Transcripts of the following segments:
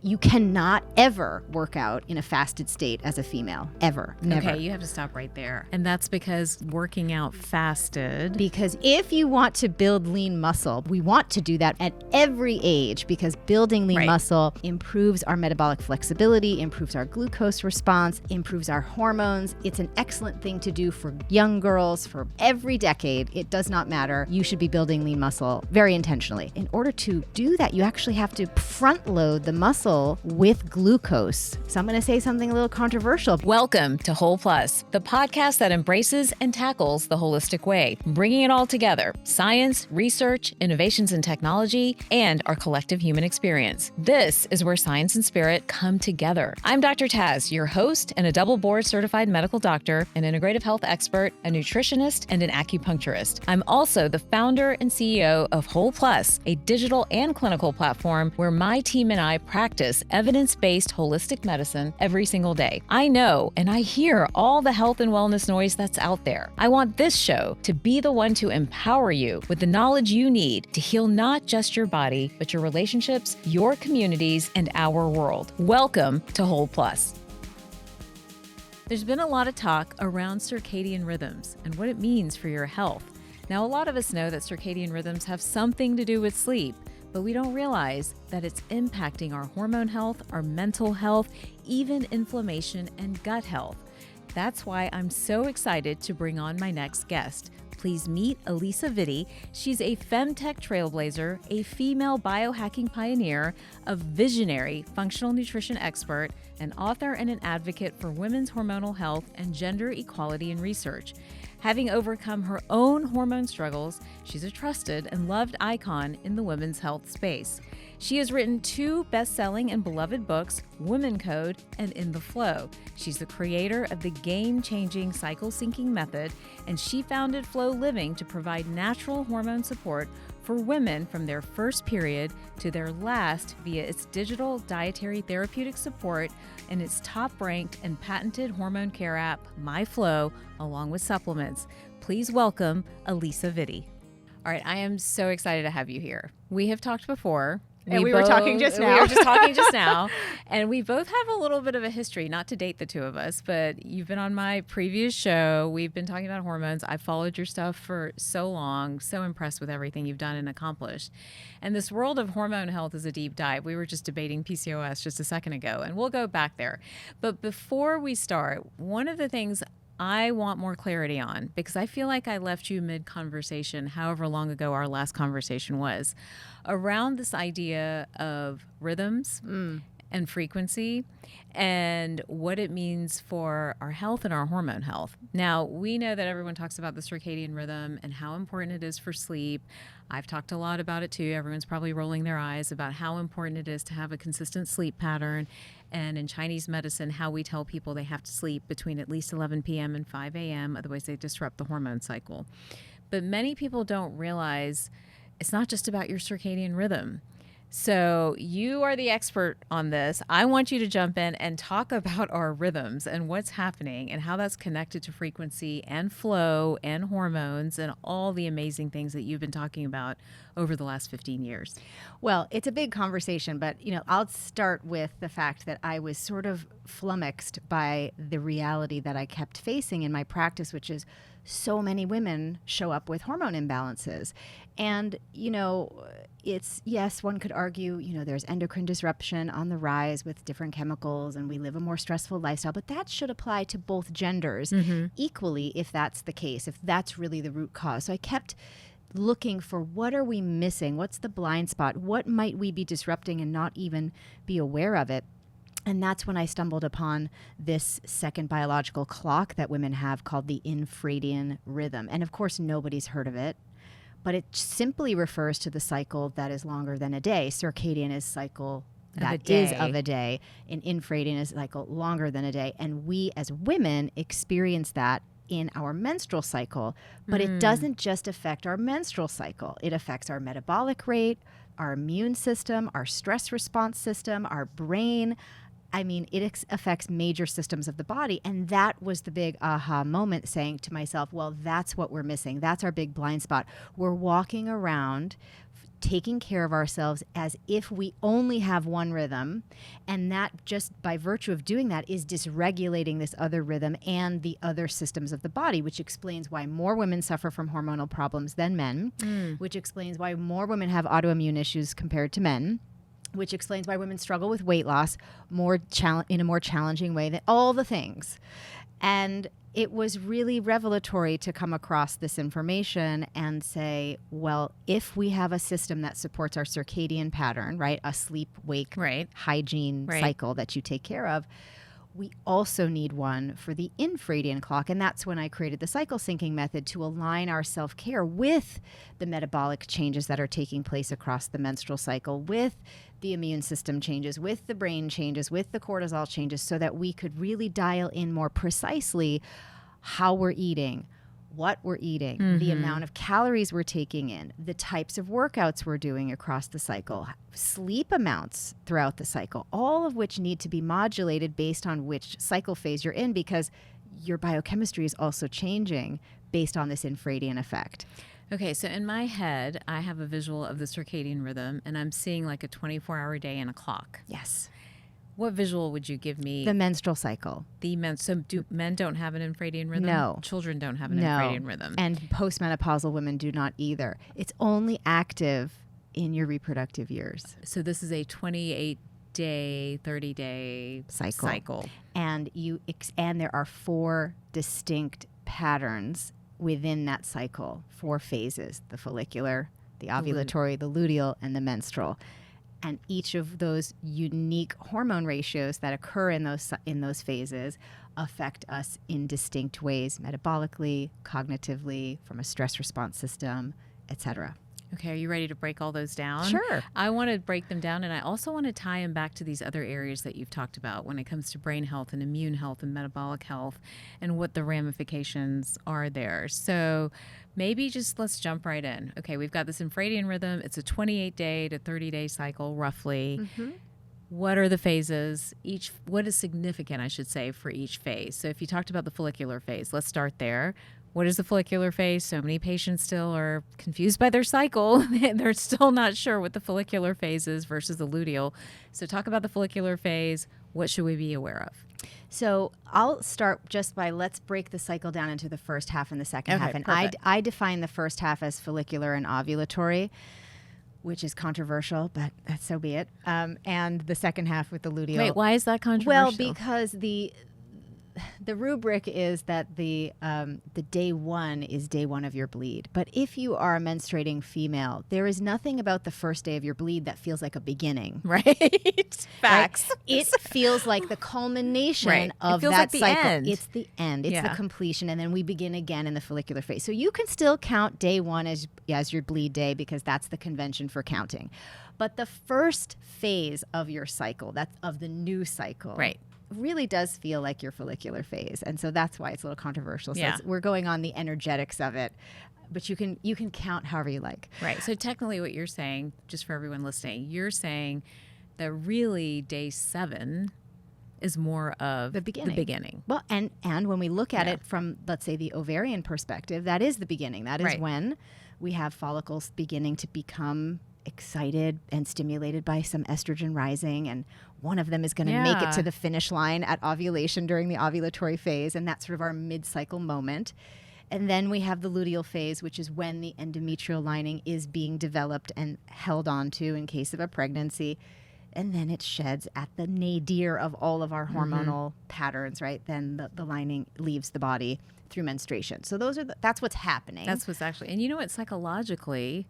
You cannot ever work out in a fasted state as a female, ever, never. Okay, you have to stop right there. And that's because working out fasted. Because if you want to build lean muscle, we want to do that at every age, because building lean muscle improves our metabolic flexibility, improves our glucose response, improves our hormones. It's an excellent thing to do for young girls for every decade. It does not matter. You should be building lean muscle very intentionally. In order to do that, you actually have to front load the muscle with glucose. So I'm going to say something a little controversial. Welcome to Whole Plus, the podcast that embraces and tackles the holistic way, bringing it all together: science, research, innovations in technology, and our collective human experience. This is where science and spirit come together. I'm Dr. Taz, your host and a double board certified medical doctor, an integrative health expert, a nutritionist, and an acupuncturist. I'm also the founder and CEO of Whole Plus, a digital and clinical platform where my team and I practice evidence-based holistic medicine every single day. I know and I hear all the health and wellness noise that's out there. I want this show to be the one to empower you with the knowledge you need to heal not just your body, but your relationships, your communities, and our world. Welcome to Whole Plus. There's been a lot of talk around circadian rhythms and what it means for your health. Now, a lot of us know that circadian rhythms have something to do with sleep, but we don't realize that it's impacting our hormone health, our mental health, even inflammation and gut health. That's why I'm so excited to bring on my next guest. Please meet Alisa Vitti. She's a femtech trailblazer, a female biohacking pioneer, a visionary functional nutrition expert, an author and an advocate for women's hormonal health and gender equality in research. Having overcome her own hormone struggles, she's a trusted and loved icon in the women's health space. She has written 2 best-selling and beloved books, Women Code and In the Flow. She's the creator of the game-changing cycle syncing method, and she founded Flow Living to provide natural hormone support for women from their first period to their last via its digital dietary therapeutic support and its top-ranked and patented hormone care app, MyFlow, along with supplements. Please welcome Alisa Vitti. All right, I am so excited to have you here. We have talked before. And we were talking just now. We were just talking just now. And we both have a little bit of a history, not to date the two of us, but you've been on my previous show. We've been talking about hormones. I've followed your stuff for so long, so impressed with everything you've done and accomplished. And this world of hormone health is a deep dive. We were just debating PCOS just a second ago, and we'll go back there. But before we start, one of the things I want more clarity on, because I feel like I left you mid-conversation, however long ago our last conversation was, around this idea of rhythms and frequency and what it means for our health and our hormone health. Now, we know that everyone talks about the circadian rhythm and how important it is for sleep. I've talked a lot about it too. Everyone's probably rolling their eyes about how important it is to have a consistent sleep pattern. And in Chinese medicine, how we tell people they have to sleep between at least 11 p.m. and 5 a.m., otherwise they disrupt the hormone cycle. But many people don't realize it's not just about your circadian rhythm. So you are the expert on this. I want you to jump in and talk about our rhythms and what's happening and how that's connected to frequency and flow and hormones and all the amazing things that you've been talking about over the last 15 years. Well, it's a big conversation, but I'll start with the fact that I was sort of flummoxed by the reality that I kept facing in my practice, which is so many women show up with hormone imbalances. And, it's, yes, one could argue, there's endocrine disruption on the rise with different chemicals and we live a more stressful lifestyle, but that should apply to both genders equally if that's the case, if that's really the root cause. So I kept looking for what are we missing? What's the blind spot? What might we be disrupting and not even be aware of it? And that's when I stumbled upon this second biological clock that women have called the Infradian rhythm. And of course, nobody's heard of it, but it simply refers to the cycle that is longer than a day. Circadian is cycle that is of a day, and Infradian is cycle longer than a day. And we as women experience that in our menstrual cycle, but it doesn't just affect our menstrual cycle. It affects our metabolic rate, our immune system, our stress response system, our brain. I mean, it affects major systems of the body. And that was the big aha moment, saying to myself, well, that's what we're missing. That's our big blind spot. We're walking around taking care of ourselves as if we only have one rhythm, and that just by virtue of doing that is dysregulating this other rhythm and the other systems of the body, which explains why more women suffer from hormonal problems than men, which explains why more women have autoimmune issues compared to men, which explains why women struggle with weight loss in a more challenging way than all the things. And it was really revelatory to come across this information and say, well, if we have a system that supports our circadian pattern, right, a sleep-wake hygiene cycle that you take care of, we also need one for the infradian clock. And that's when I created the cycle syncing method to align our self-care with the metabolic changes that are taking place across the menstrual cycle, with the immune system changes, with the brain changes, with the cortisol changes, so that we could really dial in more precisely how we're eating, what we're eating, the amount of calories we're taking in, the types of workouts we're doing across the cycle, sleep amounts throughout the cycle, all of which need to be modulated based on which cycle phase you're in, because your biochemistry is also changing based on this infradian effect. Okay, so in my head, I have a visual of the circadian rhythm, and I'm seeing like a 24-hour day and a clock. Yes. What visual would you give me? The menstrual cycle. So do men don't have an infradian rhythm? No. Children don't have an infradian rhythm. And postmenopausal women do not either. It's only active in your reproductive years. So this is a 28-day, 30-day cycle. And there are 4 distinct patterns within that cycle, 4 phases: the follicular, the ovulatory, the luteal, and the menstrual. And each of those unique hormone ratios that occur in those phases affect us in distinct ways, metabolically, cognitively, from a stress response system, etc. Okay, are you ready to break all those down? Sure. I want to break them down, and I also want to tie them back to these other areas that you've talked about when it comes to brain health and immune health and metabolic health and what the ramifications are there. So maybe just let's jump right in. Okay, we've got this infradian rhythm. It's a 28-day to 30-day cycle, roughly. What are the phases? What is significant, I should say, for each phase? So if you talked about the follicular phase, let's start there. What is the follicular phase? So many patients still are confused by their cycle. They're still not sure what the follicular phase is versus the luteal. So talk about the follicular phase. What should we be aware of? So I'll start just by, let's break the cycle down into the first half and the second half. And I define the first half as follicular and ovulatory, which is controversial, but so be it. And the second half with the luteal. Wait, why is that controversial? Well, because the rubric is that the day 1 is day 1 of your bleed. But if you are a menstruating female, there is nothing about the first day of your bleed that feels like a beginning. Right? Facts. Right? It feels like the culmination of that like the cycle. end. It's the end. It's the completion. And then we begin again in the follicular phase. So you can still count day 1 as your bleed day, because that's the convention for counting. But the first phase of your cycle, that's of the new cycle. Right. Really does feel like your follicular phase, and so that's why it's a little controversial. So we're going on the energetics of it, but you can count however you like. Right. So technically, what you're saying, just for everyone listening, you're saying that really day 7 is more of the beginning. Well, and when we look at it from, let's say, the ovarian perspective, that is the beginning. That is when we have follicles beginning to become excited and stimulated by some estrogen rising, and one of them is going to make it to the finish line at ovulation during the ovulatory phase, and that's sort of our mid-cycle moment. And then we have the luteal phase, which is when the endometrial lining is being developed and held onto in case of a pregnancy. And then it sheds at the nadir of all of our hormonal patterns, right? Then the lining leaves the body through menstruation. So that's what's happening. That's what's actually, and you know what, psychologically,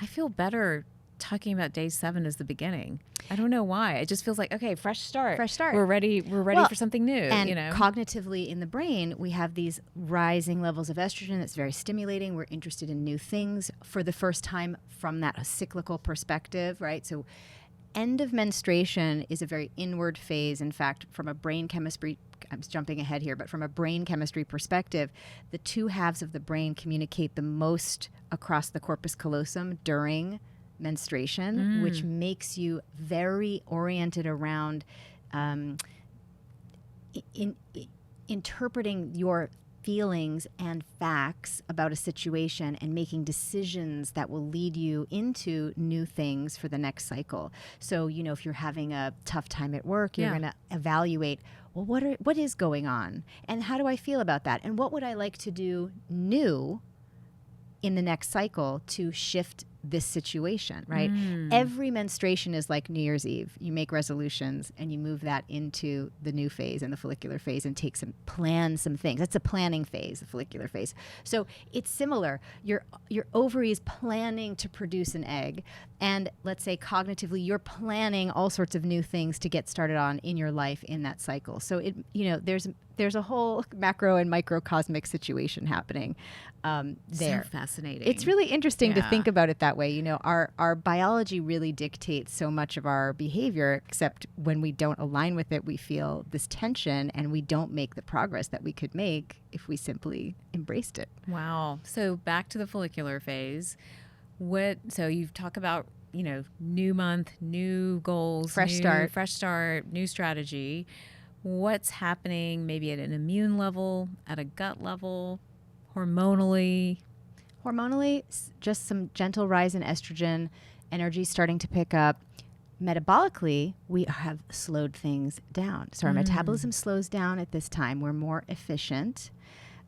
I feel better talking about day 7 as the beginning. I don't know why. It just feels like, okay, fresh start. We're ready for something new. And cognitively in the brain, we have these rising levels of estrogen that's very stimulating. We're interested in new things for the first time from that cyclical perspective, right? So end of menstruation is a very inward phase. In fact, from a brain chemistry, I'm jumping ahead here, but from a brain chemistry perspective, the 2 halves of the brain communicate the most across the corpus callosum during menstruation, which makes you very oriented around interpreting your feelings and facts about a situation and making decisions that will lead you into new things for the next cycle. So, if you're having a tough time at work, you're going to evaluate, well, what is going on? And how do I feel about that? And what would I like to do new in the next cycle to shift this situation, right? Every menstruation is like New Year's Eve. You make resolutions and you move that into the new phase and the follicular phase and plan some things. That's a planning phase, the follicular phase. So it's similar. Your ovary is planning to produce an egg, and let's say cognitively you're planning all sorts of new things to get started on in your life in that cycle. So there's a whole macro and microcosmic situation happening there. So fascinating. It's really interesting to think about it that way. Our biology really dictates so much of our behavior, except when we don't align with it, we feel this tension and we don't make the progress that we could make if we simply embraced it. Wow. So back to the follicular phase. So you've talked about, new month, new goals, fresh start, new strategy. What's happening maybe at an immune level, at a gut level, hormonally? Hormonally, just some gentle rise in estrogen, energy starting to pick up. Metabolically, we have slowed things down. So our metabolism slows down at this time. We're more efficient.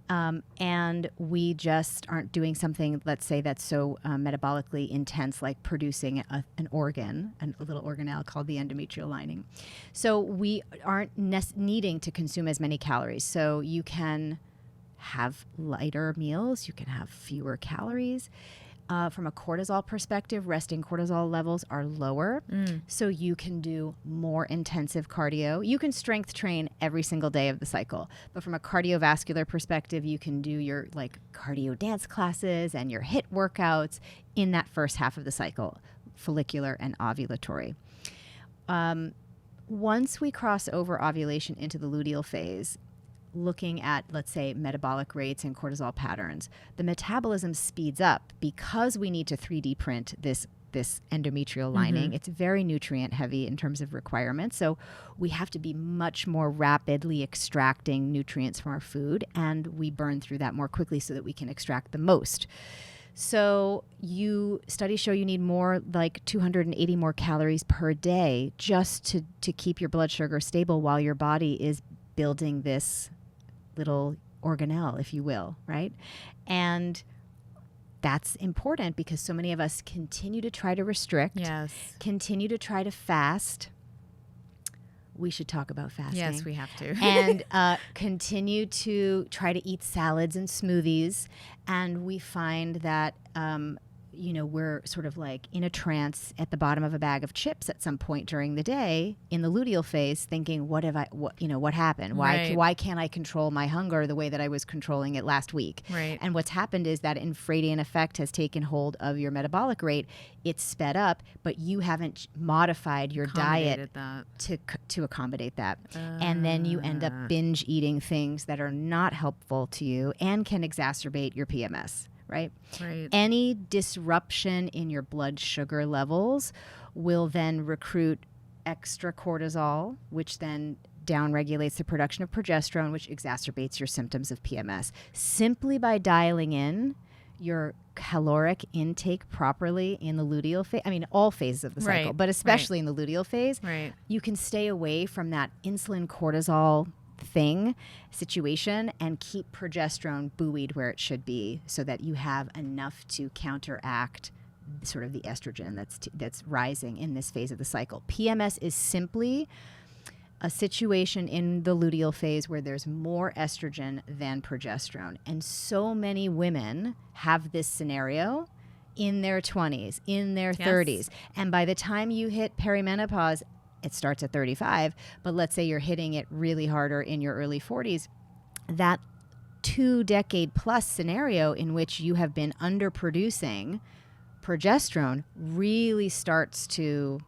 And we just aren't doing something, let's say, that's so metabolically intense, like producing an organ, a little organelle called the endometrial lining. So we aren't needing to consume as many calories. So you can have lighter meals, you can have fewer calories. From a cortisol perspective, resting cortisol levels are lower. So you can do more intensive cardio. You can strength train every single day of the cycle. But from a cardiovascular perspective, you can do your cardio dance classes and your HIIT workouts in that first half of the cycle, follicular and ovulatory. Once we cross over ovulation into the luteal phase, looking at, let's say, metabolic rates and cortisol patterns, the metabolism speeds up because we need to 3D print this endometrial lining. It's very nutrient heavy in terms of requirements. So we have to be much more rapidly extracting nutrients from our food, and we burn through that more quickly so that we can extract the most. So studies show you need more, like 280 more calories per day just to keep your blood sugar stable while your body is building this little organelle, if you will, right? And that's important because so many of us continue to try to restrict, continue to try to fast. We should talk about fasting. Yes, we have to. And continue to try to eat salads and smoothies. And we find that we're sort of like in a trance at the bottom of a bag of chips at some point during the day in the luteal phase, thinking, what happened? Why can't I control my hunger the way that I was controlling it last week? Right. And what's happened is that Infradian effect has taken hold of your metabolic rate. It's sped up, but you haven't modified your diet to accommodate that. And then you end up binge eating things that are not helpful to you and can exacerbate your PMS. Right? Any disruption in your blood sugar levels will then recruit extra cortisol, which then downregulates the production of progesterone, which exacerbates your symptoms of PMS. Simply by dialing in your caloric intake properly in the luteal phase, all phases of the cycle, but especially in the luteal phase, you can stay away from that insulin cortisol situation and keep progesterone buoyed where it should be so that you have enough to counteract sort of the estrogen that's rising in this phase of the cycle. PMS is simply a situation in the luteal phase where there's more estrogen than progesterone. And so many women have this scenario in their 20s, in their 30s. And by the time you hit perimenopause, it starts at 35, but let's say you're hitting it really harder in your early 40s, that 2-decade plus scenario in which you have been underproducing progesterone really starts to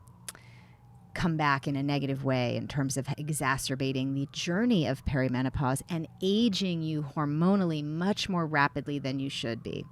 come back in a negative way in terms of exacerbating the journey of perimenopause and aging you hormonally much more rapidly than you should be.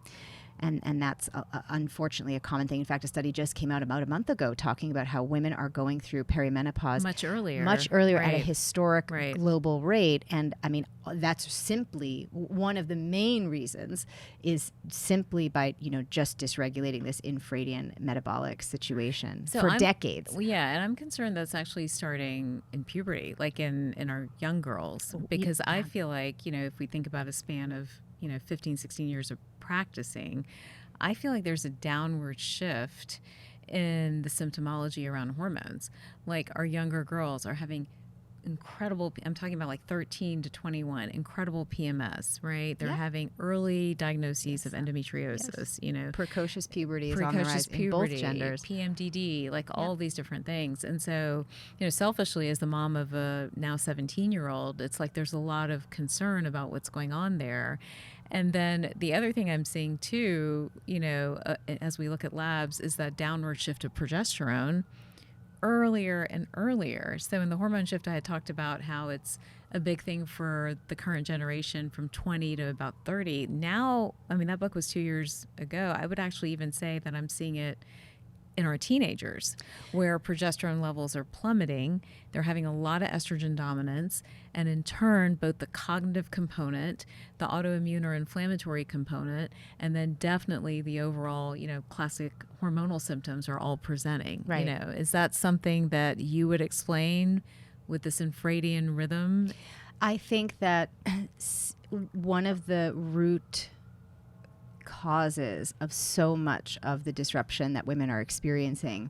And that's unfortunately a common thing. In fact, a study just came out about a month ago talking about how women are going through perimenopause much earlier at a historic global rate. And I mean, that's simply one of the main reasons is simply by, just dysregulating this infradian metabolic situation for decades. Yeah, and I'm concerned that's actually starting in puberty, like in our young girls, because I feel like, if we think about a span of, 15, 16 years of practicing, I feel like there's a downward shift in the symptomology around hormones. Like our younger girls are having incredible, I'm talking about like 13 to 21, incredible PMS, right? They're having early diagnoses of endometriosis, Precocious puberty is on the rise in both genders. PMDD, like all these different things. And so, selfishly as the mom of a now 17-year-old, it's like there's a lot of concern about what's going on there. And then the other thing I'm seeing too, as we look at labs, is that downward shift of progesterone earlier and earlier. So in the hormone shift, I had talked about how it's a big thing for the current generation from 20 to about 30. Now, I mean, that book was 2 years ago. I would actually even say that I'm seeing it in our teenagers, where progesterone levels are plummeting. They're having a lot of estrogen dominance, and in turn, both the cognitive component, the autoimmune or inflammatory component, and then definitely the overall, classic hormonal symptoms are all presenting. Right. Is that something that you would explain with this infradian rhythm? I think that one of the root causes of so much of the disruption that women are experiencing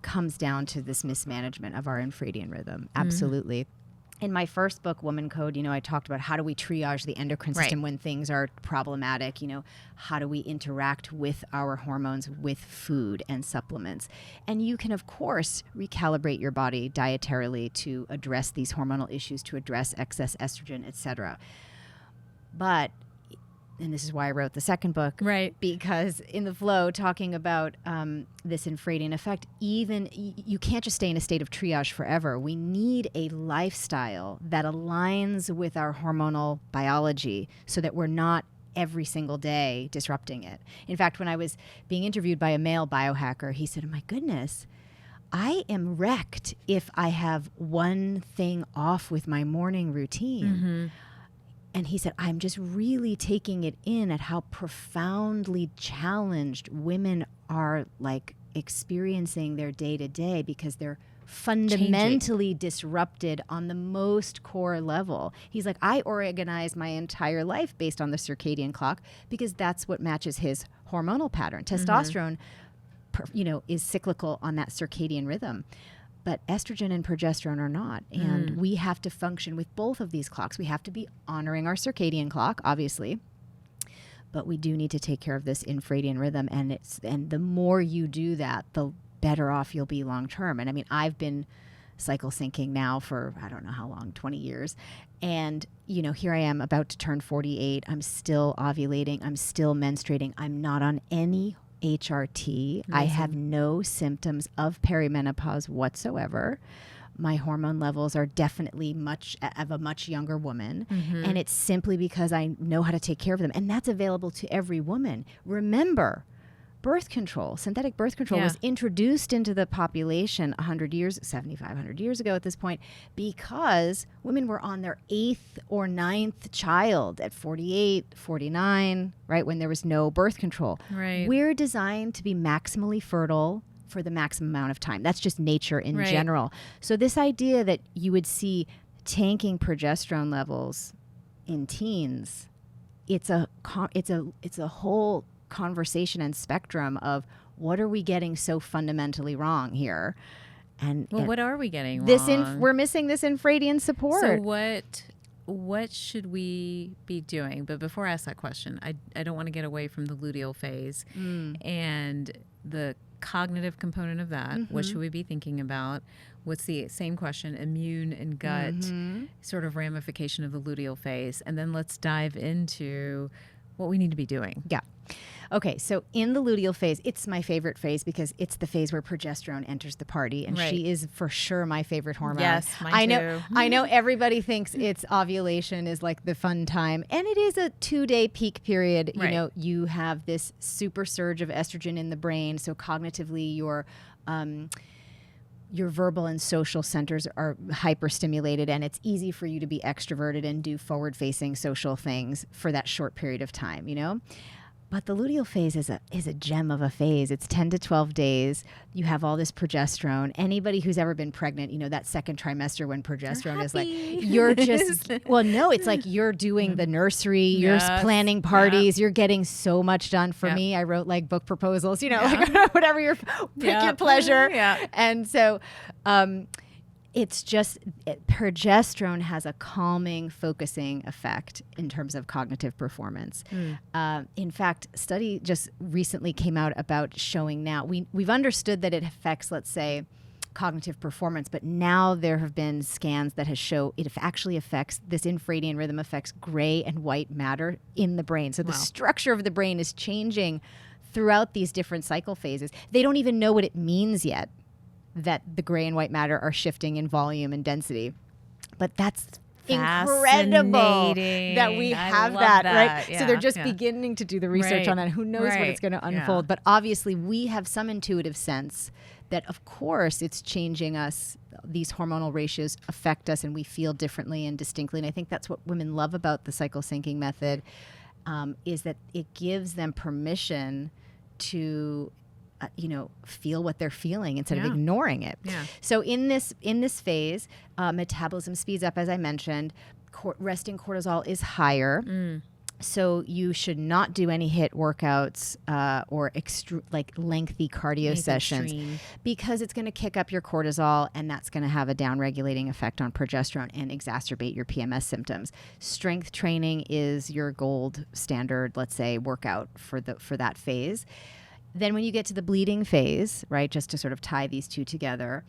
comes down to this mismanagement of our infradian rhythm. Absolutely. In my first book, Woman Code, I talked about how do we triage the endocrine system when things are problematic, how do we interact with our hormones, with food and supplements. And you can, of course, recalibrate your body dietarily to address these hormonal issues, to address excess estrogen, etc. But and this is why I wrote the second book, right? Because in the flow, talking about this infradian effect, even you can't just stay in a state of triage forever. We need a lifestyle that aligns with our hormonal biology so that we're not every single day disrupting it. In fact, when I was being interviewed by a male biohacker, he said, "Oh my goodness, I am wrecked if I have one thing off with my morning routine." Mm-hmm. And he said, I'm just really taking it in at how profoundly challenged women are like experiencing their day to day because they're fundamentally disrupted on the most core level. He's like, I organize my entire life based on the circadian clock because that's what matches his hormonal pattern. Testosterone, is cyclical on that circadian rhythm. But estrogen and progesterone are not. And we have to function with both of these clocks. We have to be honoring our circadian clock, obviously. But we do need to take care of this infradian rhythm. And the more you do that, the better off you'll be long term. And I mean, I've been cycle syncing now for, I don't know how long, 20 years. And, here I am about to turn 48. I'm still ovulating. I'm still menstruating. I'm not on any HRT. Amazing. I have no symptoms of perimenopause whatsoever. My hormone levels are definitely of a much younger woman. Mm-hmm. And it's simply because I know how to take care of them. And that's available to every woman. Remember, birth control, synthetic birth control was introduced into the population 7,500 years ago at this point, because women were on their 8th or 9th child at 48, 49, right, when there was no birth control. Right. We're designed to be maximally fertile for the maximum amount of time. That's just nature in general. So this idea that you would see tanking progesterone levels in teens, it's a whole conversation and spectrum of what are we getting so fundamentally wrong here. And what are we getting wrong? We're missing this infradian support. So what should we be doing? But before I ask that question, I don't want to get away from the luteal phase and the cognitive component of that. Mm-hmm. What should we be thinking about? What's the same question, immune and gut sort of ramification of the luteal phase? And then let's dive into what we need to be doing. Yeah. Okay, so in the luteal phase, it's my favorite phase because it's the phase where progesterone enters the party, and she is for sure my favorite hormone. Yes, mine too. I know everybody thinks it's ovulation is like the fun time, and it is a 2-day peak period. You know, you have this super surge of estrogen in the brain, so cognitively your verbal and social centers are hyperstimulated, and it's easy for you to be extroverted and do forward-facing social things for that short period of time, you know? But the luteal phase is a gem of a phase. It's 10 to 12 days. You have all this progesterone. Anybody who's ever been pregnant, you know, that second trimester when progesterone is like, you're just, well, no, it's like you're doing the nursery, you're planning parties, you're getting so much done. For me, I wrote like book proposals, you know, like whatever pick your pleasure. And so, it's just progesterone has a calming, focusing effect in terms of cognitive performance. In fact, a study just recently came out about showing now, we've understood that it affects, let's say, cognitive performance, but now there have been scans that has show it actually affects, this infradian rhythm affects gray and white matter in the brain. So the structure of the brain is changing throughout these different cycle phases. They don't even know what it means yet, that the gray and white matter are shifting in volume and density. But that's incredible that we have that, right? Yeah, so they're just beginning to do the research on that. Who knows what it's going to unfold? But obviously we have some intuitive sense that, of course, it's changing us. These hormonal ratios affect us and we feel differently and distinctly. And I think that's what women love about the cycle syncing method, is that it gives them permission to feel what they're feeling instead of ignoring it. So in this phase, metabolism speeds up, as I mentioned. Resting cortisol is higher. So you should not do any HIIT workouts or lengthy cardio sessions, because it's going to kick up your cortisol, and that's going to have a down-regulating effect on progesterone and exacerbate your PMS symptoms. Strength training is your gold standard, let's say, workout for that phase. Then when you get to the bleeding phase, right, just to sort of tie these two together,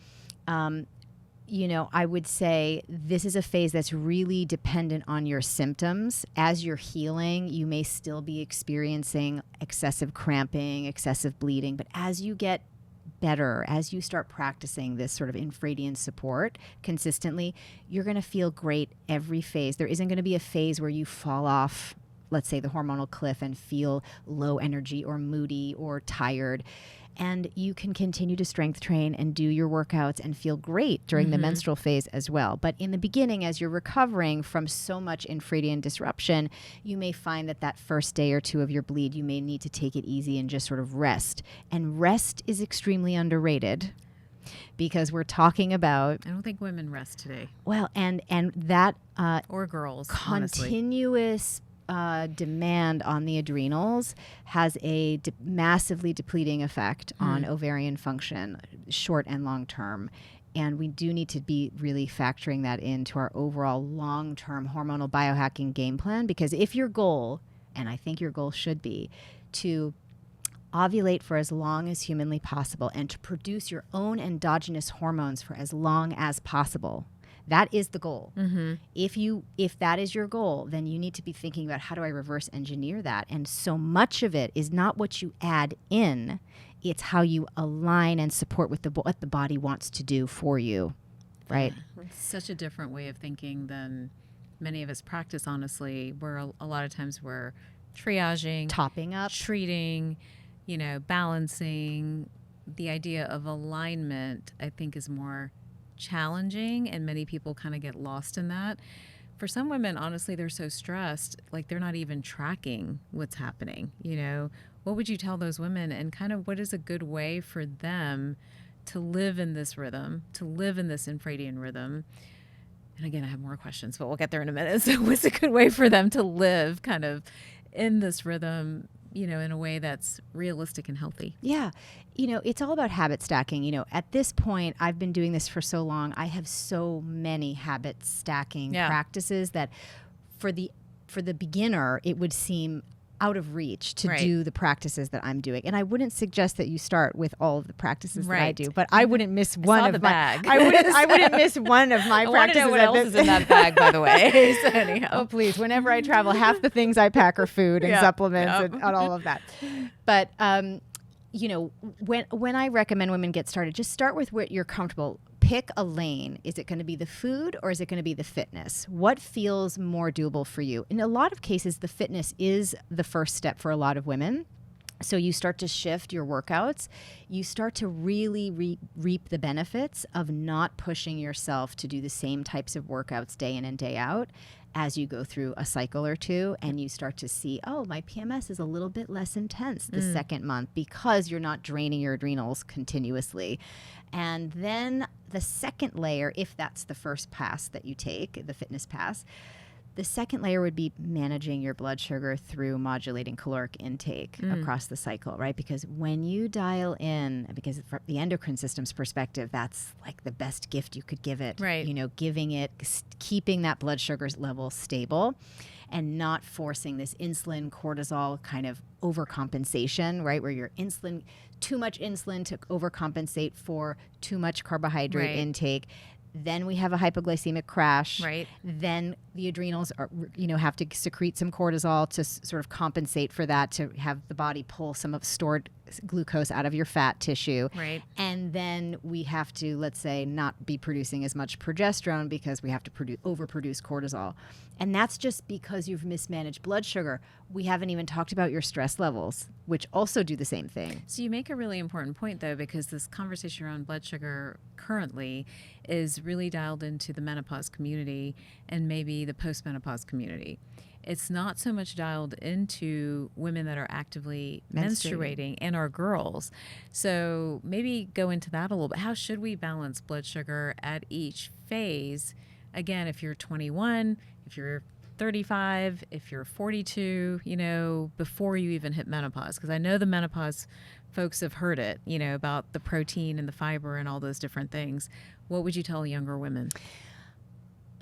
I would say this is a phase that's really dependent on your symptoms. As you're healing, you may still be experiencing excessive cramping, excessive bleeding, but as you get better, as you start practicing this sort of infradian support consistently, you're going to feel great every phase. There isn't going to be a phase where you fall off, let's say, the hormonal cliff and feel low energy or moody or tired. And you can continue to strength train and do your workouts and feel great during the menstrual phase as well. But in the beginning, as you're recovering from so much infradian disruption, you may find that first day or two of your bleed, you may need to take it easy and just sort of rest. And rest is extremely underrated, because we're talking about, I don't think women rest today. Well, and that or girls, continuous demand on the adrenals has a massively depleting effect on ovarian function, short and long term. And we do need to be really factoring that into our overall long-term hormonal biohacking game plan, because if your goal, and I think your goal should be, to ovulate for as long as humanly possible and to produce your own endogenous hormones for as long as possible, that is the goal. If that is your goal, then you need to be thinking about, how do I reverse engineer that? And so much of it is not what you add in, it's how you align and support with what the body wants to do for you, right? It's such a different way of thinking than many of us practice, honestly, where a lot of times we're triaging, topping up, treating, balancing. The idea of alignment, I think, is more challenging, and many people kind of get lost in that. For some women, honestly, they're so stressed, like they're not even tracking what's happening. What would you tell those women, and kind of what is a good way for them to live in this rhythm, to live in this infradian rhythm? And again, I have more questions, but we'll get there in a minute. So what's a good way for them to live kind of in this rhythm, in a way that's realistic and healthy? Yeah. It's all about habit stacking. At this point, I've been doing this for so long. I have so many habit stacking practices that for the beginner, it would seem out of reach to Right. do the practices that I'm doing. And I wouldn't suggest that you start with all of the practices that I Right. do, but I wouldn't miss one saw of the my bag. I wouldn't miss one of my I want to practices. know what else is in that bag, by the way. So anyhow. Oh, please. Whenever I travel, half the things I pack are food and Yep, supplements yep. and all of that. But, you know, when I recommend women get started, just start with what you're comfortable. Pick a lane. Is it going to be the food or is it going to be the fitness? What feels more doable for you? In a lot of cases, the fitness is the first step for a lot of women. So you start to shift your workouts. You start to really reap the benefits of not pushing yourself to do the same types of workouts day in and day out as you go through a cycle or two, and you start to see, oh, my PMS is a little bit less intense the second month because you're not draining your adrenals continuously. And then the second layer, if that's the first pass that you take, the fitness pass, the second layer would be managing your blood sugar through modulating caloric intake across the cycle, right? Because when you dial in, because from the endocrine system's perspective, that's like the best gift you could give it. Right. You know, giving it, keeping that blood sugar level stable and not forcing this insulin cortisol kind of overcompensation, right? Where your insulin, too much insulin to overcompensate for too much carbohydrate intake. Then we have a hypoglycemic crash. Right. Then the adrenals are, have to secrete some cortisol to sort of compensate for that, to have the body pull some of stored glucose out of your fat tissue. Right. And then we have to, let's say, not be producing as much progesterone because we have to overproduce cortisol. And that's just because you've mismanaged blood sugar. We haven't even talked about your stress levels, which also do the same thing. So you make a really important point, though, because this conversation around blood sugar currently is really dialed into the menopause community and maybe the postmenopause community. It's not so much dialed into women that are actively menstruating and our girls. So maybe go into that a little bit. How should we balance blood sugar at each phase? Again, if you're 21, if you're 35, if you're 42, before you even hit menopause. Because I know the menopause folks have heard it, about the protein and the fiber and all those different things. What would you tell younger women?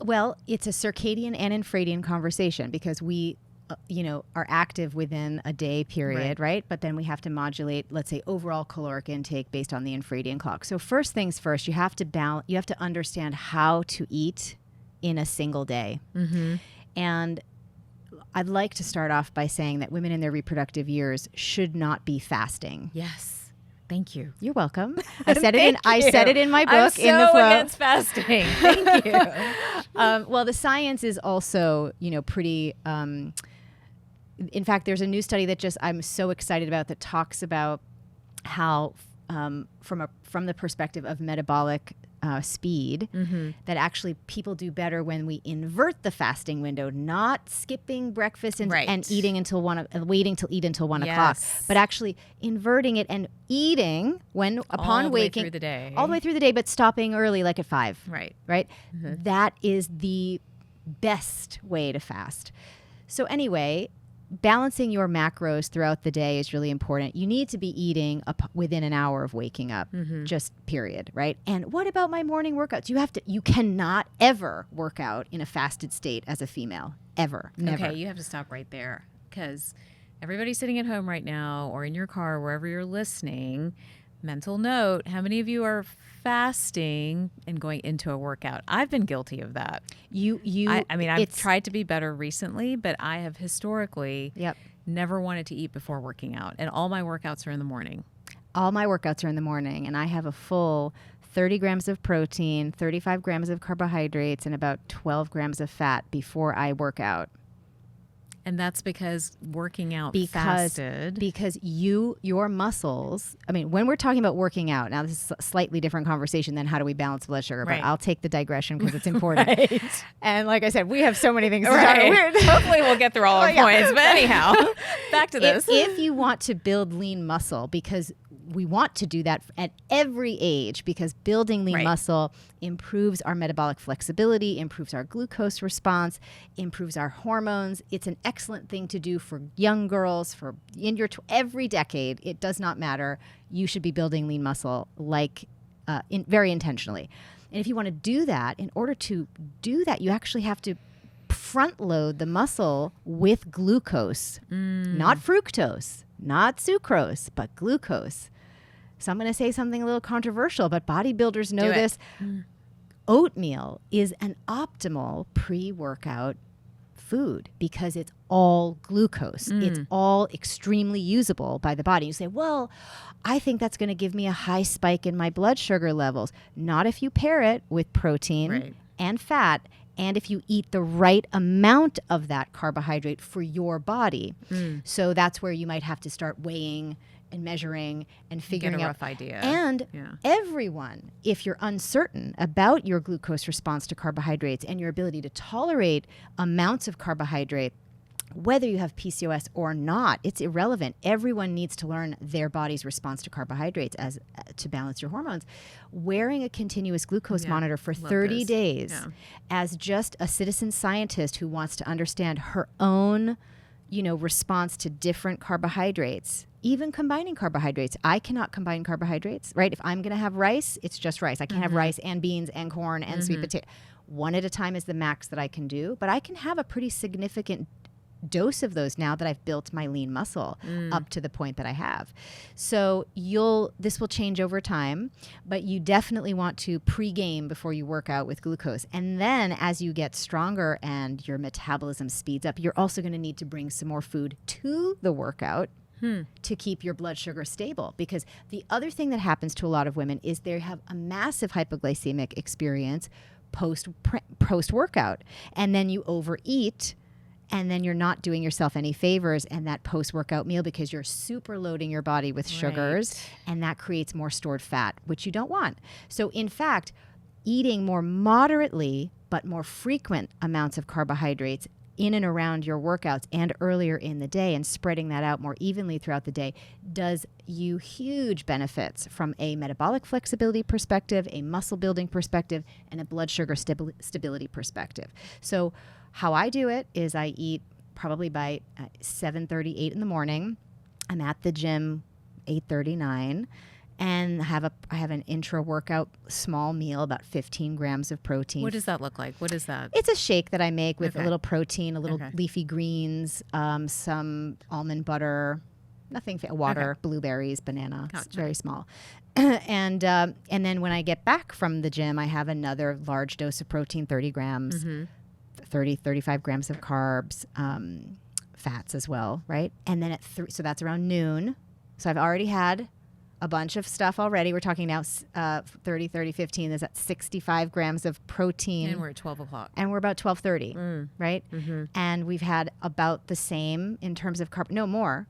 Well, it's a circadian and infradian conversation because we, are active within a day period, right? But then we have to modulate, let's say, overall caloric intake based on the infradian clock. So first things first, you have to understand how to eat in a single day. Mm-hmm. And I'd like to start off by saying that women in their reproductive years should not be fasting. Yes. Thank you. You're welcome. I said it in my book. I'm so in the flow. against fasting. Thank you. Well, the science is also, pretty. In fact, there's a new study that I'm so excited about that talks about how, from the perspective of metabolic speed, that actually people do better when we invert the fasting window, not skipping breakfast and eating until waiting to eat until 1 o'clock, but actually inverting it and eating upon waking through the day. all the way through the day, but stopping early, like at 5. Right. Mm-hmm. That is the best way to fast. So anyway, balancing your macros throughout the day is really important. You need to be eating within an hour of waking up, just period, right? And what about my morning workouts? You cannot ever work out in a fasted state as a female, ever, never. Okay, you have to stop right there because everybody sitting at home right now or in your car, wherever you're listening, mental note, how many of you are fasting and going into a workout? I've been guilty of that. I've tried to be better recently, but I have historically never wanted to eat before working out. And all my workouts are in the morning. All my workouts are in the morning, and I have a full 30 grams of protein, 35 grams of carbohydrates, and about 12 grams of fat before I work out. And that's because working out fasted. Because your muscles, when we're talking about working out, now this is a slightly different conversation than how do we balance blood sugar, but I'll take the digression because it's important. And like I said, we have so many things to talk about. Hopefully we'll get through all our points. But anyhow, back to this. If you want to build lean muscle, because we want to do that at every age, because building lean muscle improves our metabolic flexibility, improves our glucose response, improves our hormones. It's an excellent thing to do for young girls, for every decade. It does not matter. You should be building lean muscle very intentionally. And if you want to do that, in order to do that, you actually have to front load the muscle with glucose, not fructose, not sucrose, but glucose. So I'm going to say something a little controversial, but bodybuilders know this. Oatmeal is an optimal pre-workout food because it's all glucose. It's all extremely usable by the body. You say, well, I think that's going to give me a high spike in my blood sugar levels. Not if you pair it with protein and fat, and if you eat the right amount of that carbohydrate for your body. So that's where you might have to start weighing and measuring and figuring Get a out. rough idea. And everyone, if you're uncertain about your glucose response to carbohydrates and your ability to tolerate amounts of carbohydrate, whether you have PCOS or not, it's irrelevant. Everyone needs to learn their body's response to carbohydrates as to balance your hormones. Wearing a continuous glucose monitor for 30 days as just a citizen scientist who wants to understand her own, response to different carbohydrates, even combining carbohydrates. I cannot combine carbohydrates, right? If I'm going to have rice, it's just rice. I can't have rice and beans and corn and sweet potato. One at a time is the max that I can do, but I can have a pretty significant dose of those now that I've built my lean muscle up to the point that I have. So this will change over time, but you definitely want to pre-game before you work out with glucose. And then as you get stronger and your metabolism speeds up, you're also going to need to bring some more food to the workout to keep your blood sugar stable. Because the other thing that happens to a lot of women is they have a massive hypoglycemic experience post-workout. And then you overeat, and then you're not doing yourself any favors and that post-workout meal because you're super loading your body with sugars, and that creates more stored fat, which you don't want. So in fact, eating more moderately but more frequent amounts of carbohydrates in and around your workouts and earlier in the day and spreading that out more evenly throughout the day does you huge benefits from a metabolic flexibility perspective, a muscle building perspective, and a blood sugar stability perspective. So how I do it is I eat probably by 7:30, 8 in the morning. I'm at the gym 8:30, 9. And I have an intra-workout small meal, about 15 grams of protein. What does that look like? What is that? It's a shake that I make with a little protein, a little leafy greens, some almond butter, nothing, water, blueberries, banana. Gotcha. It's very small. And then when I get back from the gym, I have another large dose of protein, 30 grams, 35 grams of carbs, fats as well, right? And then so that's around noon. So I've already had a bunch of stuff already. We're talking now 30, 15. There's at 65 grams of protein. And we're at 12 o'clock. And we're about 12:30, right? And we've had about the same in terms of carb. No more.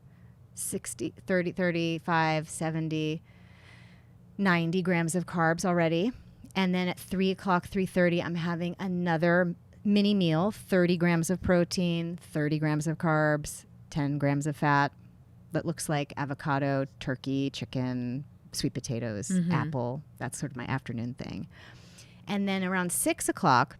60, 30, 35, 70, 90 grams of carbs already. And then at 3 o'clock, 3:30, I'm having another mini meal, 30 grams of protein, 30 grams of carbs, 10 grams of fat. That looks like avocado, turkey, chicken, sweet potatoes, apple. That's sort of my afternoon thing. And then around 6 o'clock,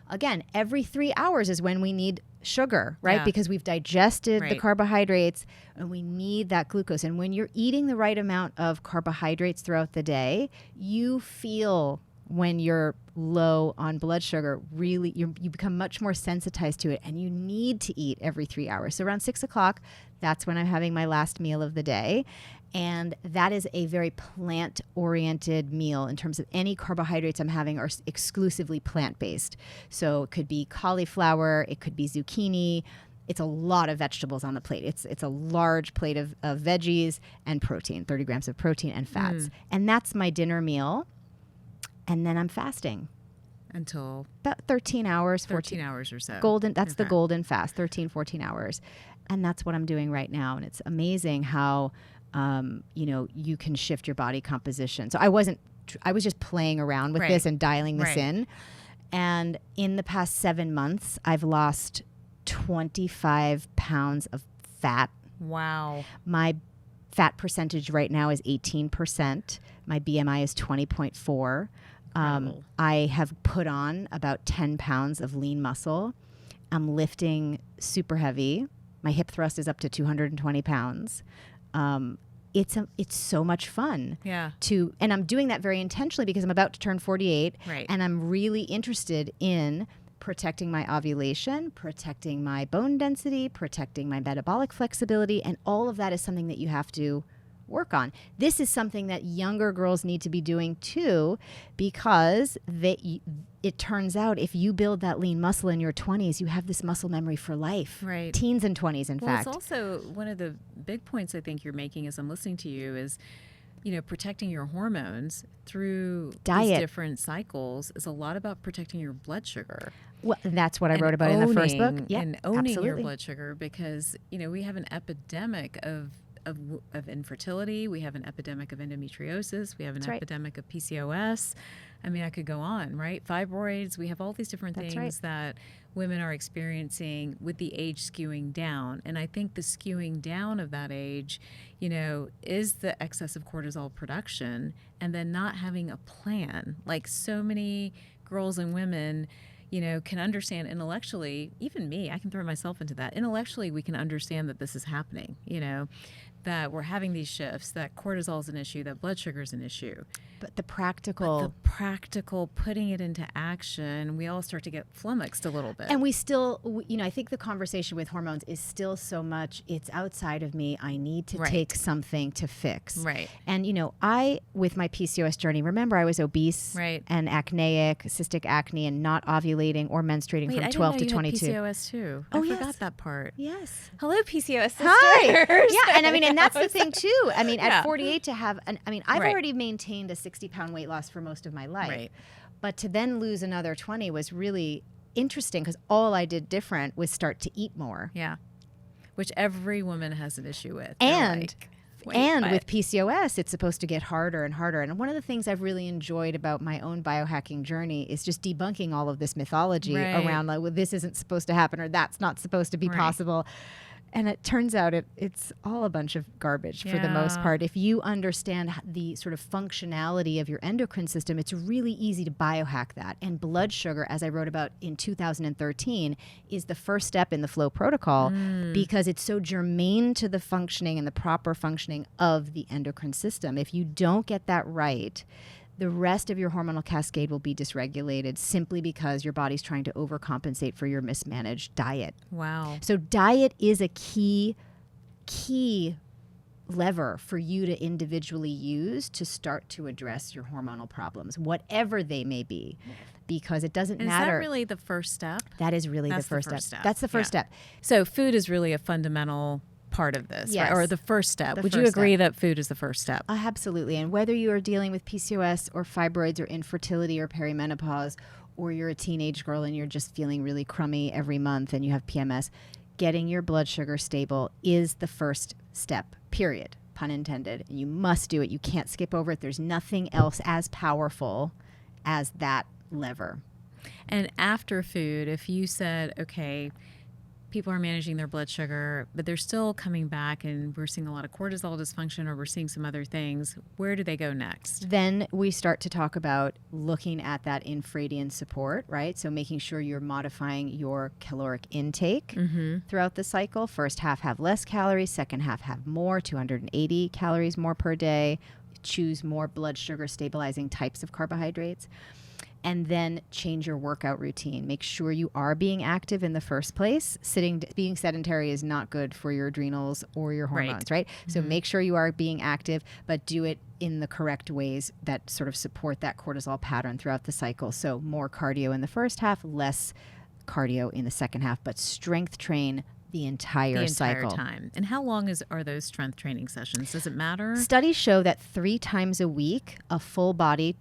again, every 3 hours is when we need sugar, right? Yeah. Because we've digested the carbohydrates and we need that glucose. And when you're eating the right amount of carbohydrates throughout the day, you feel when you're low on blood sugar, really, you become much more sensitized to it, and you need to eat every 3 hours. So around 6 o'clock, that's when I'm having my last meal of the day. And that is a very plant-oriented meal in terms of any carbohydrates I'm having are exclusively plant-based. So it could be cauliflower, it could be zucchini. It's a lot of vegetables on the plate. It's a large plate of veggies and protein, 30 grams of protein and fats. And that's my dinner meal. And then I'm fasting. Until? About 13 hours. 13 hours or so. That's the golden fast, 13, 14 hours. And that's what I'm doing right now. And it's amazing how, you can shift your body composition. So I was just playing around with this and dialing this in. And in the past 7 months, I've lost 25 pounds of fat. Wow. My fat percentage right now is 18%. My BMI is 20.4. I have put on about 10 pounds of lean muscle. I'm lifting super heavy. My hip thrust is up to 220 pounds. It's so much fun. Yeah. And I'm doing that very intentionally because I'm about to turn 48. Right. And I'm really interested in protecting my ovulation, protecting my bone density, protecting my metabolic flexibility, and all of that is something that you have to work on. This is something that younger girls need to be doing too, because it turns out if you build that lean muscle in your 20s, you have this muscle memory for life. Right. Teens and 20s, in fact. It's also one of the big points I think you're making as I'm listening to you is, protecting your hormones through diet. These different cycles is a lot about protecting your blood sugar. Well, that's what I wrote about in the first book. Yeah, and owning absolutely. your blood sugar, because, we have an epidemic of infertility. We have an epidemic of endometriosis. We have an epidemic of PCOS. I mean, I could go on, right? Fibroids. We have all these different things that women are experiencing with the age skewing down. And I think the skewing down of that age, is the excessive cortisol production, and then not having a plan. Like so many girls and women, can understand intellectually, even me, I can throw myself into that. Intellectually, we can understand that this is happening, that we're having these shifts, that cortisol is an issue, that blood sugar is an issue. But the practical putting it into action, we all start to get flummoxed a little bit. And we still, I think the conversation with hormones is still so much, it's outside of me. I need to take something to fix. Right. And, I, with my PCOS journey, remember I was obese and acneic, cystic acne, and not ovulating or menstruating from 12 to 22. Had PCOS too. I forgot that part. Yes. Hello, PCOS sisters. Hi. Yeah, and that's the thing too. At 48 to have, I've already maintained a 60-pound weight loss for most of my life. Right. But to then lose another 20 was really interesting, because all I did different was start to eat more. Yeah. Which every woman has an issue with. And with PCOS, it's supposed to get harder and harder. And one of the things I've really enjoyed about my own biohacking journey is just debunking all of this mythology around, like, well, this isn't supposed to happen, or that's not supposed to be possible. And it turns out it's all a bunch of garbage for the most part. If you understand the sort of functionality of your endocrine system, it's really easy to biohack that. And blood sugar, as I wrote about in 2013, is the first step in the flow protocol, because it's so germane to the functioning and the proper functioning of the endocrine system. If you don't get that right, the rest of your hormonal cascade will be dysregulated simply because your body's trying to overcompensate for your mismanaged diet. Wow. So diet is a key lever for you to individually use to start to address your hormonal problems, whatever they may be, because it doesn't matter. Is that really the first step? That is really the first step. That's the first step. So food is really a fundamental part of this, right? Or the first step. Would you agree that food is the first step? Absolutely. And whether you are dealing with PCOS or fibroids or infertility or perimenopause, or you're a teenage girl and you're just feeling really crummy every month and you have PMS, getting your blood sugar stable is the first step, period, pun intended. And you must do it. You can't skip over it. There's nothing else as powerful as that lever. And after food, if you said, okay, people are managing their blood sugar, but they're still coming back and we're seeing a lot of cortisol dysfunction, or we're seeing some other things, where do they go next? Then we start to talk about looking at that infradian support, right? So making sure you're modifying your caloric intake throughout the cycle. First half have less calories, second half have more, 280 calories more per day. Choose more blood sugar stabilizing types of carbohydrates. And then change your workout routine. Make sure you are being active in the first place. Being sedentary is not good for your adrenals or your hormones, right? So make sure you are being active, but do it in the correct ways that sort of support that cortisol pattern throughout the cycle. So more cardio in the first half, less cardio in the second half, but strength train the entire cycle. Time. And how long are those strength training sessions? Does it matter? Studies show that 3 times a week, a full body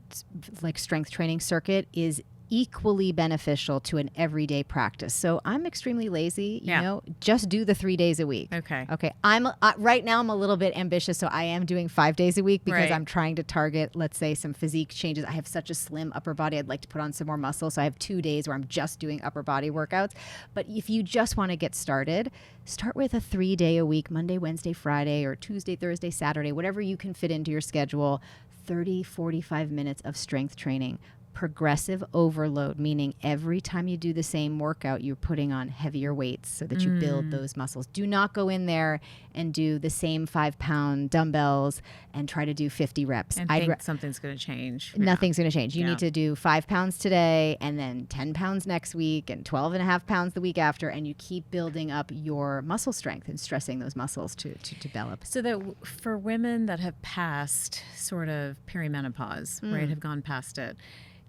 like strength training circuit is equally beneficial to an everyday practice. So I'm extremely lazy, you know, just do the 3 days a week. Okay. I'm right now I'm a little bit ambitious. So I am doing 5 days a week because I'm trying to target, let's say, some physique changes. I have such a slim upper body. I'd like to put on some more muscle. So I have 2 days where I'm just doing upper body workouts. But if you just want to get started, start with a 3-day a week, Monday, Wednesday, Friday, or Tuesday, Thursday, Saturday, whatever you can fit into your schedule, 30, 45 minutes of strength training. progressive overload, meaning every time you do the same workout, you're putting on heavier weights so that you build those muscles. Do not go in there and do the same 5-pound dumbbells and try to do 50 reps. And think something's going to change. Nothing's going to change. You need to do 5 pounds today and then 10 pounds next week and 12.5 pounds the week after. And you keep building up your muscle strength and stressing those muscles to develop. So that for women that have passed sort of perimenopause, right, have gone past it,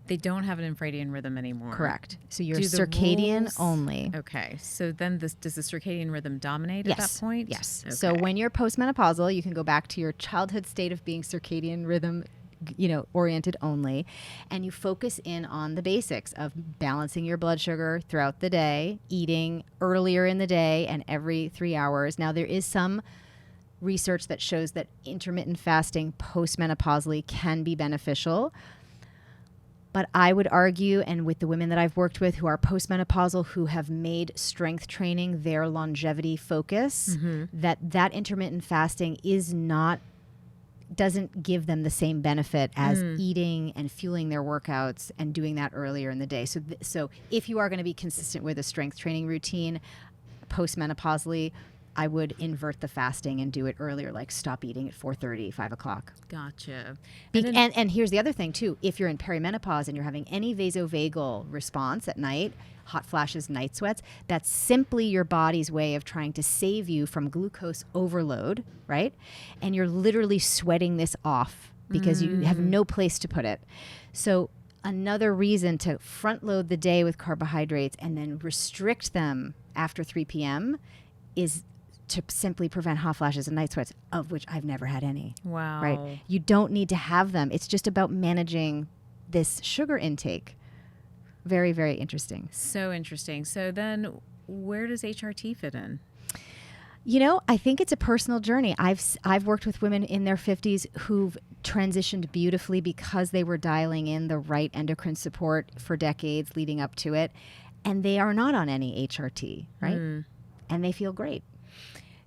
they don't have an infradian rhythm anymore. Correct. So you're circadian rules, only. Okay. So then does the circadian rhythm dominate at that point? Yes. Okay. So when you're postmenopausal, you can go back to your childhood state of being circadian rhythm, oriented only, and you focus in on the basics of balancing your blood sugar throughout the day, eating earlier in the day and every 3 hours. Now, there is some research that shows that intermittent fasting postmenopausally can be beneficial. But I would argue, and with the women that I've worked with who are postmenopausal, who have made strength training their longevity focus, that intermittent fasting doesn't give them the same benefit as eating and fueling their workouts and doing that earlier in the day. So if you are going to be consistent with a strength training routine postmenopausally, I would invert the fasting and do it earlier, like stop eating at 4:30, 5 o'clock. Gotcha. And here's the other thing, too. If you're in perimenopause and you're having any vasovagal response at night, hot flashes, night sweats, that's simply your body's way of trying to save you from glucose overload, right? And you're literally sweating this off because you have no place to put it. So another reason to front load the day with carbohydrates and then restrict them after 3 p.m. is to simply prevent hot flashes and night sweats, of which I've never had any. Wow. Right? You don't need to have them. It's just about managing this sugar intake. Very, very interesting. So interesting. So then where does HRT fit in? I think it's a personal journey. I've worked with women in their 50s who've transitioned beautifully because they were dialing in the right endocrine support for decades leading up to it. And they are not on any HRT, right? And they feel great.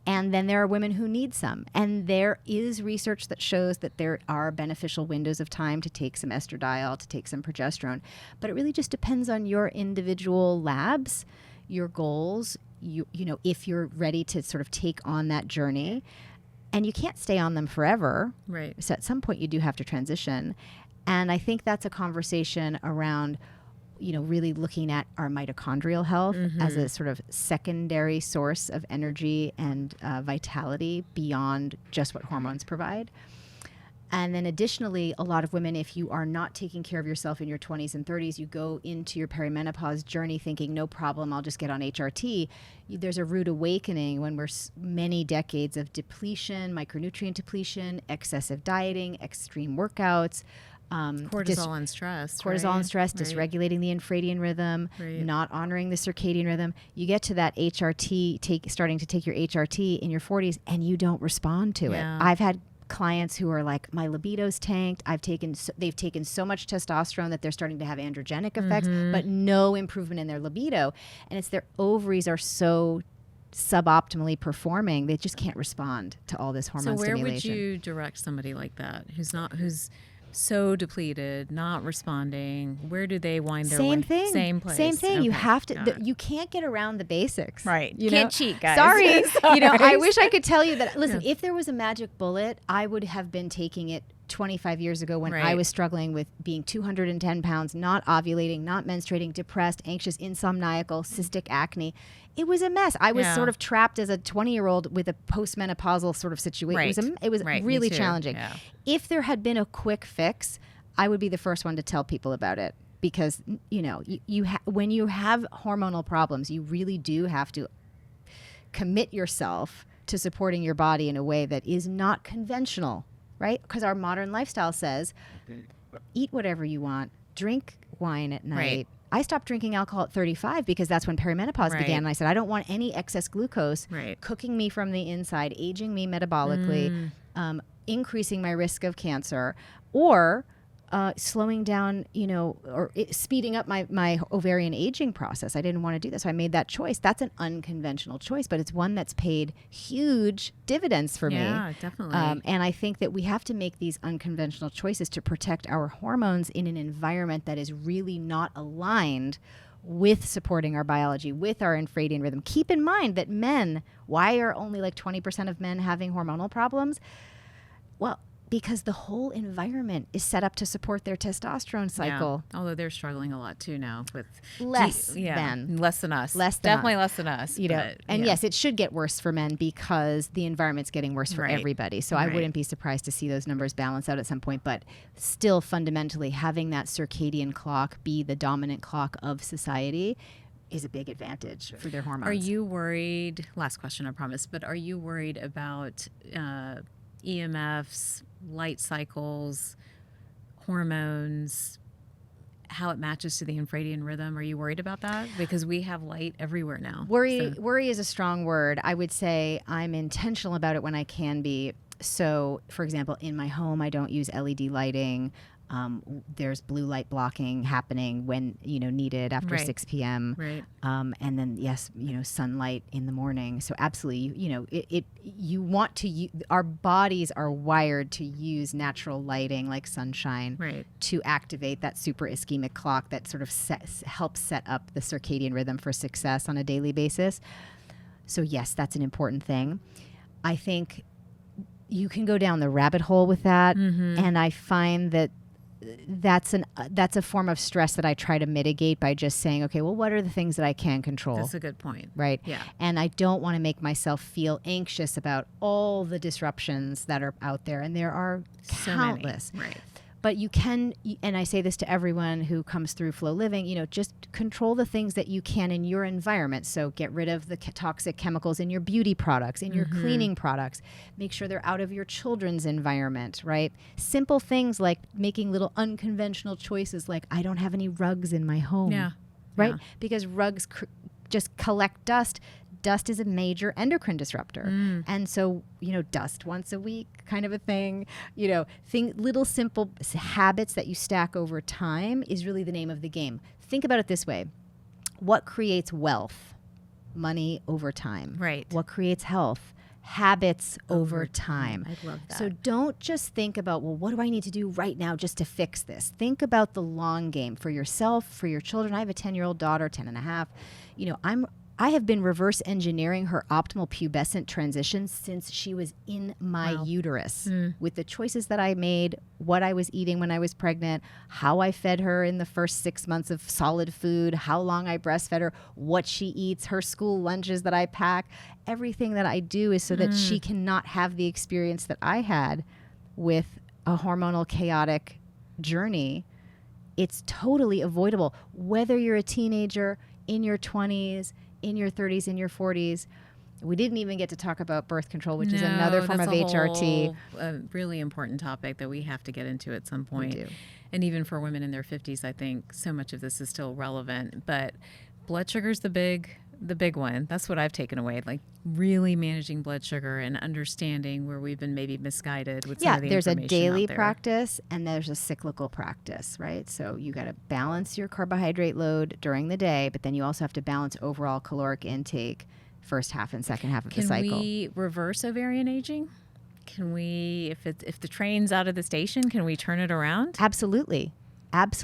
And then there are women who need some. And there is research that shows that there are beneficial windows of time to take some estradiol, to take some progesterone. But it really just depends on your individual labs, your goals, if you're ready to sort of take on that journey. And you can't stay on them forever. Right. So at some point you do have to transition. And I think that's a conversation around really looking at our mitochondrial health as a sort of secondary source of energy and vitality beyond just what hormones provide. And then additionally, a lot of women, if you are not taking care of yourself in your 20s and 30s, you go into your perimenopause journey thinking, no problem, I'll just get on HRT. There's a rude awakening when we're many decades of depletion, micronutrient depletion, excessive dieting, extreme workouts, cortisol and stress, dysregulating the infradian rhythm, not honoring the circadian rhythm. You get to that HRT, starting to take your HRT in your 40s, and you don't respond to it. I've had clients who are like, my libido's tanked. They've taken so much testosterone that they're starting to have androgenic effects, but no improvement in their libido. And it's their ovaries are so suboptimally performing, they just can't respond to all this hormone stimulation. So where would you direct somebody like that who's so depleted, not responding? Where do they wind their way? Same place. Same thing. Okay. You have to. You can't get around the basics. Right. You can't cheat, guys. Sorry. I wish I could tell you that. Listen, if there was a magic bullet, I would have been taking it 25 years ago when I was struggling with being 210 pounds, not ovulating, not menstruating, depressed, anxious, insomniacal, cystic acne. It was a mess. I was sort of trapped as a 20-year-old with a postmenopausal sort of situation. It was really challenging. Yeah. If there had been a quick fix, I would be the first one to tell people about it, because when you have hormonal problems, you really do have to commit yourself to supporting your body in a way that is not conventional, right? Because our modern lifestyle says, eat whatever you want, drink wine at night. Right. I stopped drinking alcohol at 35 because that's when perimenopause began. And I said, I don't want any excess glucose cooking me from the inside, aging me metabolically, increasing my risk of cancer, or slowing down, or speeding up my ovarian aging process. I didn't want to do this. So I made that choice. That's an unconventional choice, but it's one that's paid huge dividends for me. Yeah, definitely. And I think that we have to make these unconventional choices to protect our hormones in an environment that is really not aligned with supporting our biology, with our infradian rhythm. Keep in mind that men, why are only like 20% of men having hormonal problems? Well, because the whole environment is set up to support their testosterone cycle. Yeah. Although they're struggling a lot too now with less less than us. Definitely less than us. And yes, it should get worse for men because the environment's getting worse for everybody. So I wouldn't be surprised to see those numbers balance out at some point. But still, fundamentally, having that circadian clock be the dominant clock of society is a big advantage for their hormones. Are you worried? Last question, I promise. But are you worried about EMFs, light cycles, hormones, how it matches to the infradian rhythm? Are you worried about that? Because we have light everywhere now. Worry is a strong word. I would say I'm intentional about it when I can be. So, for example, in my home, I don't use LED lighting. There's blue light blocking happening when needed after 6 p.m. Right. And then sunlight in the morning. So absolutely, you want to. Our bodies are wired to use natural lighting like sunshine to activate that super ischemic clock that sort of helps set up the circadian rhythm for success on a daily basis. So yes, that's an important thing. I think you can go down the rabbit hole with that, and I find that that's a form of stress that I try to mitigate by just saying, okay, well, what are the things that I can control? That's a good point. Right. Yeah. And I don't want to make myself feel anxious about all the disruptions that are out there. And there are countless. Right. But you can, and I say this to everyone who comes through Flow Living, just control the things that you can in your environment. So get rid of the toxic chemicals in your beauty products, in your cleaning products. Make sure they're out of your children's environment, right? Simple things like making little unconventional choices like I don't have any rugs in my home. Yeah. Right? Yeah. Because rugs just collect dust. Dust is a major endocrine disruptor. And so, dust once a week kind of a thing, little simple habits that you stack over time is really the name of the game. Think about it this way. What creates wealth? Money over time. Right. What creates health? Habits over time. I love that. So don't just think about, well, what do I need to do right now just to fix this? Think about the long game for yourself, for your children. I have a 10-year-old daughter, 10 and a half. I have been reverse engineering her optimal pubescent transition since she was in my uterus with the choices that I made, what I was eating when I was pregnant, how I fed her in the first 6 months of solid food, how long I breastfed her, what she eats, her school lunches that I pack. Everything that I do is so that she cannot have the experience that I had with a hormonal chaotic journey. It's totally avoidable, whether you're a teenager, in your 20s, in your 30s, in your 40s. We didn't even get to talk about birth control, which is another form of HRT. A really important topic that we have to get into at some point. We do. And even for women in their 50s, I think so much of this is still relevant. But blood sugar's the big one. That's what I've taken away, like really managing blood sugar and understanding where we've been maybe misguided with some of the there's a information daily out there. practice and there's a cyclical practice, right? So you got to balance your carbohydrate load during the day, but then you also have to balance overall caloric intake first half and second half of the cycle. Can we reverse ovarian aging? Can we, if the train's out of the station, can we turn it around? Absolutely. Because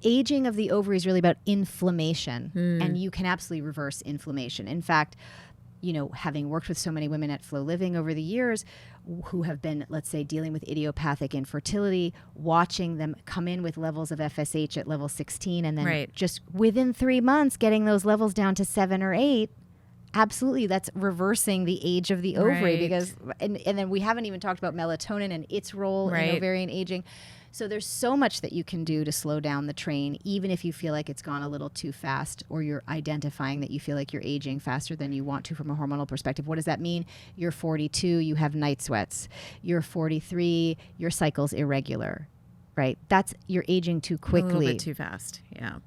aging of the ovary is really about inflammation, and you can absolutely reverse inflammation. In fact, having worked with so many women at Flow Living over the years who have been, let's say, dealing with idiopathic infertility, watching them come in with levels of FSH at level 16 and then just within 3 months getting those levels down to 7 or 8, absolutely, that's reversing the age of the ovary because, and then we haven't even talked about melatonin and its role in ovarian aging. So there's so much that you can do to slow down the train, even if you feel like it's gone a little too fast or you're identifying that you feel like you're aging faster than you want to from a hormonal perspective. What does that mean? You're 42, you have night sweats. You're 43, your cycle's irregular, right? You're aging too quickly. A little bit too fast, yeah.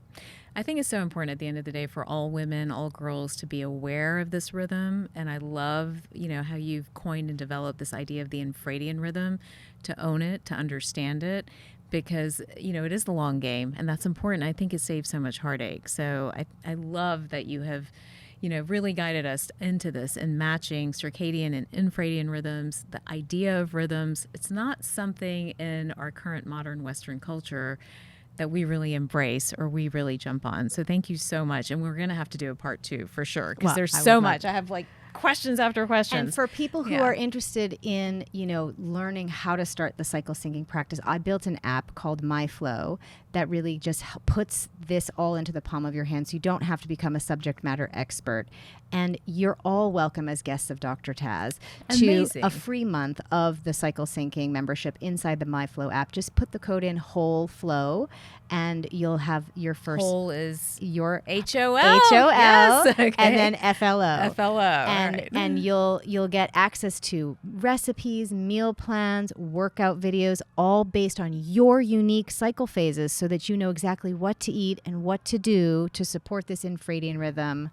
I think it's so important at the end of the day for all women, all girls to be aware of this rhythm. And I love, how you've coined and developed this idea of the Infradian rhythm, to own it, to understand it, because, it is the long game, and that's important. I think it saves so much heartache. So I love that you have, really guided us into this and matching circadian and infradian rhythms, the idea of rhythms. It's not something in our current modern Western culture that we really embrace or we really jump on. So thank you so much. And we're going to have to do a part 2 for sure, because there's so much. I have questions after questions. And for people who are interested in, learning how to start the cycle syncing practice, I built an app called MyFlow that really just puts this all into the palm of your hand, so you don't have to become a subject matter expert. And you're all welcome as guests of Dr. Taz to a free month of the cycle syncing membership inside the MyFlow app. Just put the code in WHOLEFLOW, and you'll have your first. Whole is your HOL. Yes, okay. and then FLO. FLO. And you'll get access to recipes, meal plans, workout videos, all based on your unique cycle phases, so that you know exactly what to eat and what to do to support this infradian rhythm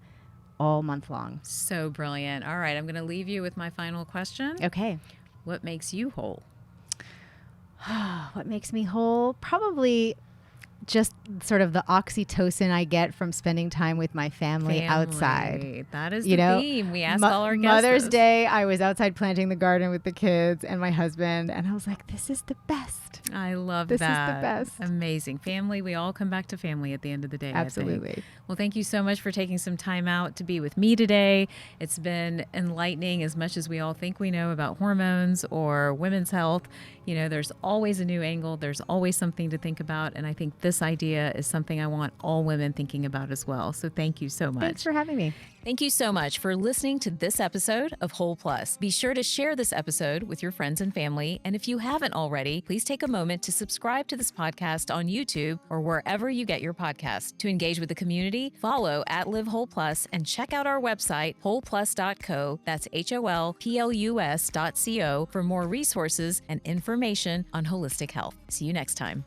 all month long. So brilliant. All right, I'm going to leave you with my final question. Okay. What makes you whole? What makes me whole? Probably just sort of the oxytocin I get from spending time with my family outside. That is the theme. We ask all our guests. Mother's Day, I was outside planting the garden with the kids and my husband, and I was like, this is the best. I love this that. This is the best. Amazing. Family, we all come back to family at the end of the day. Absolutely. Well, thank you so much for taking some time out to be with me today. It's been enlightening. As much as we all think we know about hormones or women's health, there's always a new angle. There's always something to think about. And I think this idea is something I want all women thinking about as well. So thank you so much. Thanks for having me. Thank you so much for listening to this episode of Whole Plus. Be sure to share this episode with your friends and family. And if you haven't already, please take a moment to subscribe to this podcast on YouTube or wherever you get your podcasts. To engage with the community, follow @LiveWholePlus and check out our website, wholeplus.co. That's HOLPLUS.co for more resources and information on holistic health. See you next time.